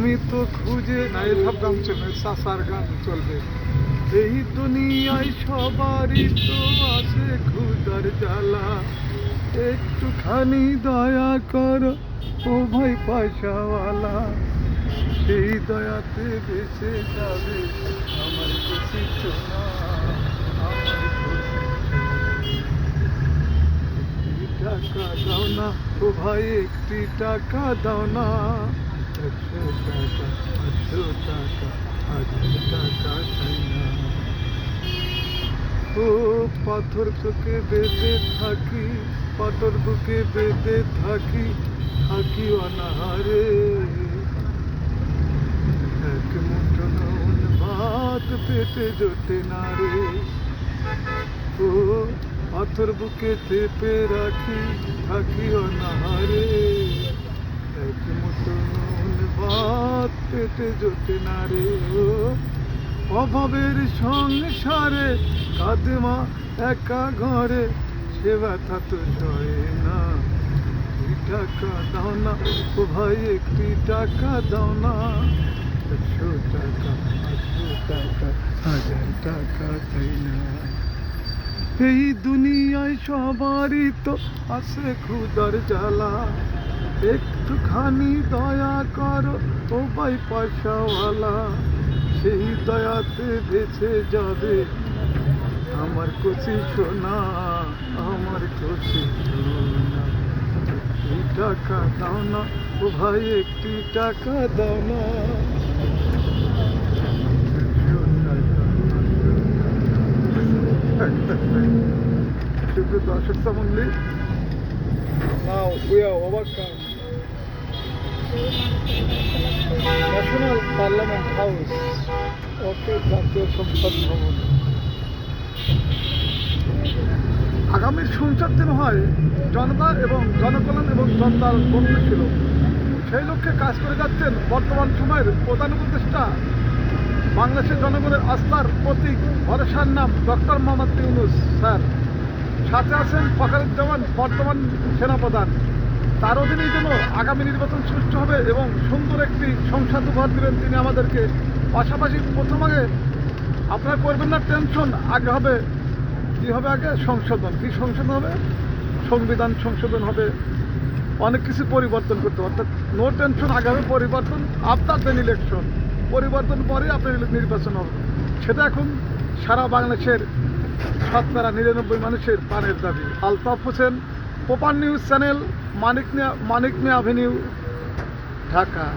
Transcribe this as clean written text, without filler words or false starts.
আমি তো খুঁজে না, এসব গান চলবে, চাষার গান চলবে। এই দুনিয়ায় সবারই তো আছে ক্ষুধার জ্বালা, একটুখানি দয়া করো ও ভাই পয়সাওয়ালা, সেই দয়াতে বেঁচে যাবে আমার খুশি সোনা, আমার খুশি সোনা। টাকা দাও না ও ভাই, একটি টাকা দাও না, 100 টাকা 500 টাকা 1000 টাকা চাই না। ও পাথর বুকে বেঁধে থাকি, পাথর বুকে বেঁধে থাকি, থাকি অনাহারে, এক মুঠো নুন ভাত পেটে জোটে না রে। ও পাথর বুকে চেপে রাখি, থাকি অনাহারে, এক মুঠো নুন ভাত পেটে জোটে না রে। ও অভাবের সংসারে কাঁদে মা একা ঘরে, সে ব্যথা তো সয় না। একটি টাকা দাও না ও ভাই, একটি টাকা দাও না, 100 টাকা 500 টাকা 1000 টাকা চাই না। এই দুনিয়ায় সবারই তো আছে ক্ষুধার জ্বালা, একটুখানি দয়া করো ও ভাই পয়সাওয়ালা, সেই দয়াতে বেঁচে যাবে আমার খুশি সোনা, আমার খুশি সোনা। একটি টাকা দাও না ও ভাই, একটি টাকা দাও না, 100 টাকা। শুধু দর্শক সামগ্রী। Now we are overcome national parliament house, okay জাতীয় সংসদ ভবন। আগামী সংসদ দিন হয় জনতা এবং জনকল্যাণ এবং জনতার বন্ধু ছিল, সেই লক্ষ্যে কাজ করে যাচ্ছেন বর্তমান সময়ের প্রধান উপদেষ্টা, বাংলাদেশের জনগণের আস্থার প্রতীক, ভরসার নাম ডক্টর মোহাম্মদ ইউনূস স্যার। সাথে আছেন ফখরুজ্জামান বর্তমান সেনাপ্রধান। তার অধীনেই যেন আগামী নির্বাচন সুষ্ঠু হবে এবং সুন্দর একটি সংসদ উপহার দেবেন তিনি আমাদেরকে। পাশাপাশি প্রথম আগে আপনারা করবেন না টেনশন, আগে হবে কী হবে, আগে সংশোধন। কী সংশোধন হবে? সংবিধান সংশোধন হবে, অনেক কিছু পরিবর্তন করতে হবে। অর্থাৎ নো টেনশন, আগে হবে পরিবর্তন, আফটার দেন ইলেকশন। পরিবর্তন পরে আপনার নির্বাচন হবে। সেটা এখন সারা বাংলাদেশের 99% মানুষের প্রাণের দাবি। Altaf Hossain, proper news channel, Manik Mia avenue, Dhaka.